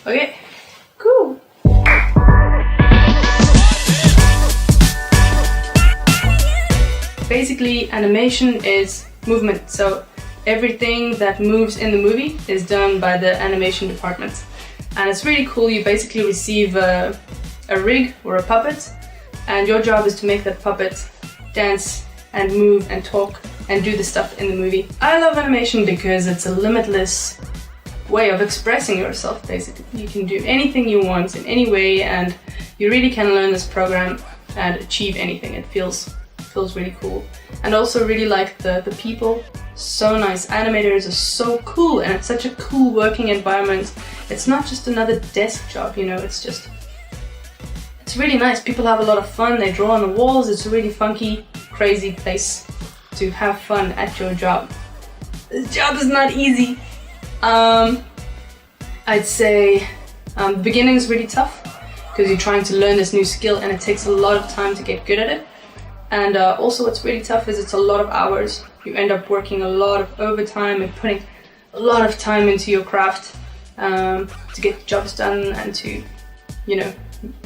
Okay, cool. Basically, animation is movement, so everything that moves in the movie is done by the animation department. And it's really cool. You basically receive a rig or a puppet, and your job is to make that puppet dance and move and talk and do the stuff in the movie. I love animation because it's a limitless way of expressing yourself, basically. You can do anything you want in any way, and you really can learn this program and achieve anything. It feels really cool. And also really like the people. So nice. Animators are so cool, and it's such a cool working environment. It's not just another desk job, you know, it's really nice. People have a lot of fun, they draw on the walls. It's a really funky, crazy place to have fun at your job. This job is not easy. I'd say the beginning is really tough because you're trying to learn this new skill, and it takes a lot of time to get good at it. And also what's really tough is it's a lot of hours. You end up working a lot of overtime and putting a lot of time into your craft to get jobs done and to, you know,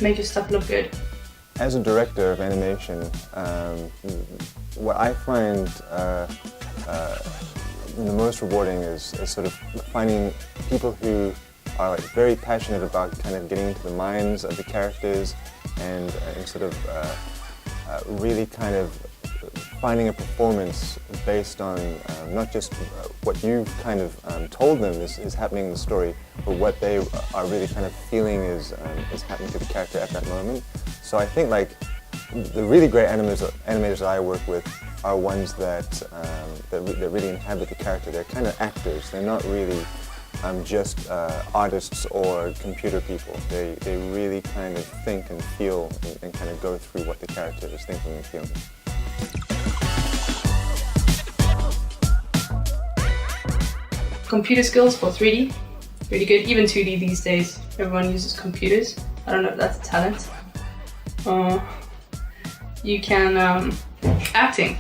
make your stuff look good. As a director of animation, what I find the most rewarding is sort of finding people who are like very passionate about kind of getting into the minds of the characters and sort of really kind of finding a performance based on not just what you kind of told them is happening in the story, but what they are really kind of feeling is happening to the character at that moment. So I think like the really great animators that I work with are ones that really inhabit the character. They're kind of actors. They're not really just artists or computer people. They really kind of think and feel and kind of go through what the character is thinking and feeling. Computer skills for 3D, really good. Even 2D these days, everyone uses computers. I don't know if that's a talent. You can, acting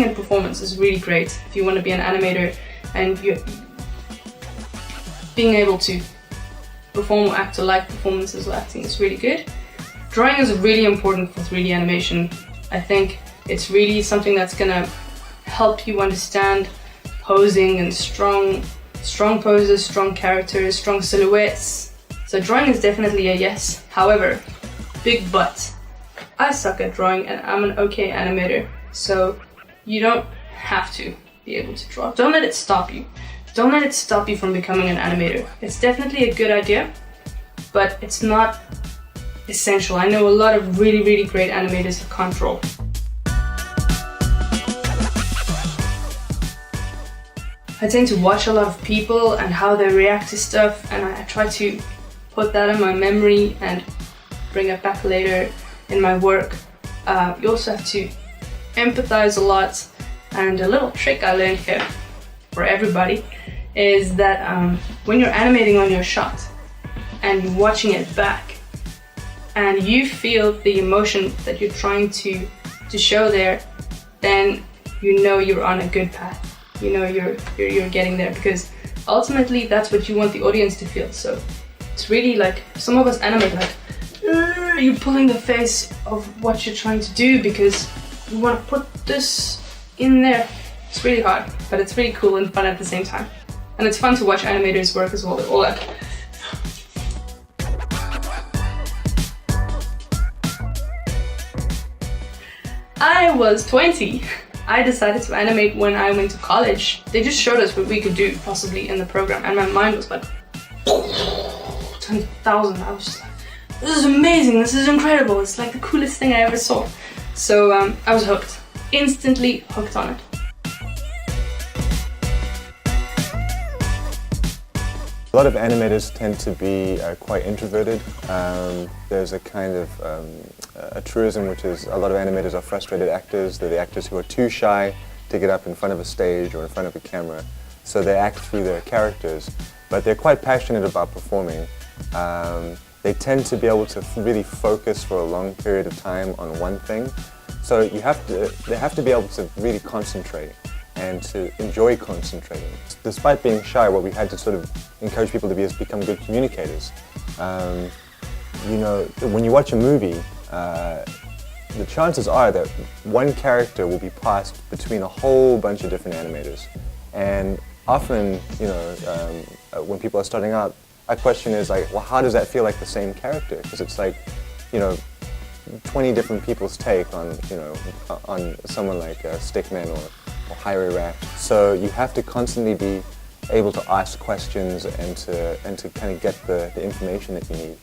and performance is really great. If you want to be an animator and you're being able to perform or act or like performances or acting is really good. Drawing is really important for 3D animation. I think it's really something that's gonna help you understand posing and strong poses, strong characters, strong silhouettes. So drawing is definitely a yes. However, big but, I suck at drawing and I'm an okay animator. So you don't have to be able to draw. Don't let it stop you. Don't let it stop you from becoming an animator. It's definitely a good idea, but it's not essential. I know a lot of really, really great animators that can't draw. I tend to watch a lot of people and how they react to stuff, and I try to put that in my memory and bring it back later in my work. You also have to empathize a lot, and a little trick I learned here for everybody is that when you're animating on your shot and you're watching it back and you feel the emotion that you're trying to show there, then you know you're on a good path. You know you're getting there, because ultimately that's what you want the audience to feel. So it's really like, some of us animate like you're pulling the face of what you're trying to do because you want to put this in there. It's really hard, but it's really cool and fun at the same time. And it's fun to watch animators work as well. They're all like, I was 20. I decided to animate when I went to college. They just showed us what we could do possibly in the program, and my mind was like 20,000. I was just like, this is amazing, this is incredible, it's like the coolest thing I ever saw. So I was hooked, instantly hooked on it. A lot of animators tend to be quite introverted. There's a kind of a truism, which is a lot of animators are frustrated actors. They're the actors who are too shy to get up in front of a stage or in front of a camera. So they act through their characters, but they're quite passionate about performing. They tend to be able to really focus for a long period of time on one thing. So they have to be able to really concentrate. and to enjoy concentrating. Despite being shy, what we had to sort of encourage people to be is become good communicators. You know, when you watch a movie, the chances are that one character will be passed between a whole bunch of different animators. And often, you know, when people are starting out, a question is like, well, how does that feel like the same character? Because it's like, you know, 20 different people's take on, you know, on someone like Stickman or Hyrie Rat. So you have to constantly be able to ask questions and to kind of get the information that you need.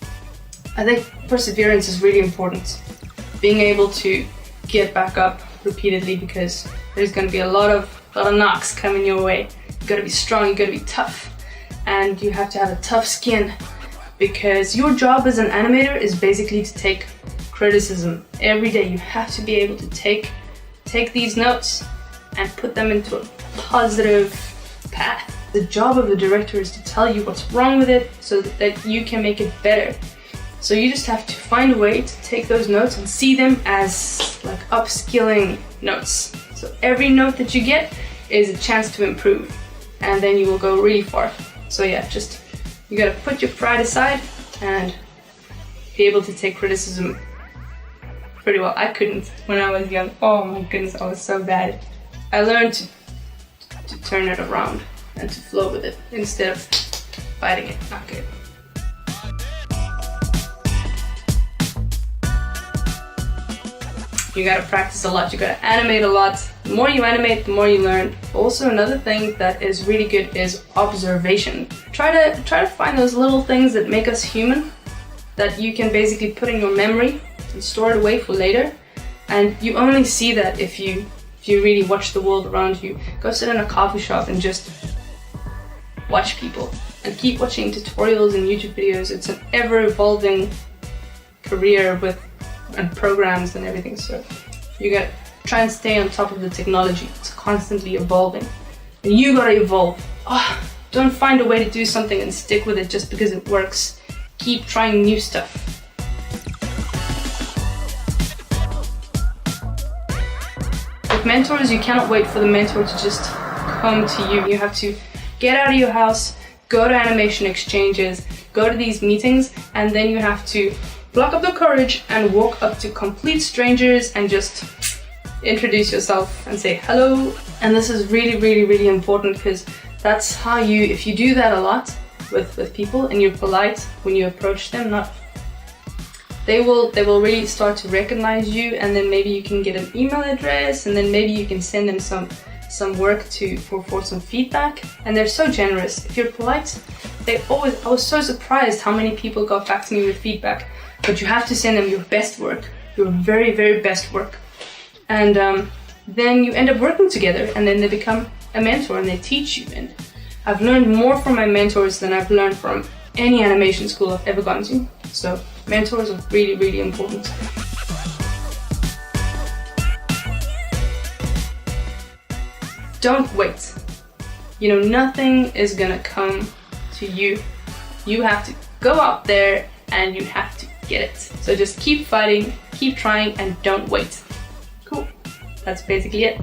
I think perseverance is really important. Being able to get back up repeatedly, because there's going to be a lot of knocks coming your way. You got to be strong, you got to be tough, and you have to have a tough skin, because your job as an animator is basically to take criticism every day. You have to be able to take these notes and put them into a positive path. The job of the director is to tell you what's wrong with it so that you can make it better. So you just have to find a way to take those notes and see them as like upskilling notes. So every note that you get is a chance to improve, and then you will go really far. So yeah, just you gotta put your pride aside and be able to take criticism pretty well. I couldn't when I was young. Oh my goodness, I was so bad. I learned to turn it around and to flow with it instead of fighting it. Not good. You gotta practice a lot, you gotta animate a lot. The more you animate, the more you learn. Also, another thing that is really good is observation. Try to find those little things that make us human, that you can basically put in your memory and store it away for later. And you only see that if you really watch the world around you. Go sit in a coffee shop and just watch people. And keep watching tutorials and YouTube videos. It's an ever-evolving career and programs and everything, so you gotta try and stay on top of the technology. It's constantly evolving, and you gotta evolve. Don't find a way to do something and stick with it just because it works. Keep trying new stuff. With mentors, you cannot wait for the mentor to just come to you. You have to get out of your house, go to animation exchanges, go to these meetings, and then you have to pluck up the courage and walk up to complete strangers and just introduce yourself and say hello. And this is really, really, really important, because that's how if you do that a lot with people and you're polite when you approach them, they will really start to recognize you, and then maybe you can get an email address, and then maybe you can send them some work for some feedback. And they're so generous. If you're polite, I was so surprised how many people got back to me with feedback. But you have to send them your best work, your very, very best work. And then you end up working together, and then they become a mentor and they teach you. And I've learned more from my mentors than I've learned from any animation school I've ever gone to. So mentors are really, really important. Don't wait. You know, nothing is gonna come to you. You have to go out there and you have to get it. So just keep fighting, keep trying, and don't wait. Cool. That's basically it.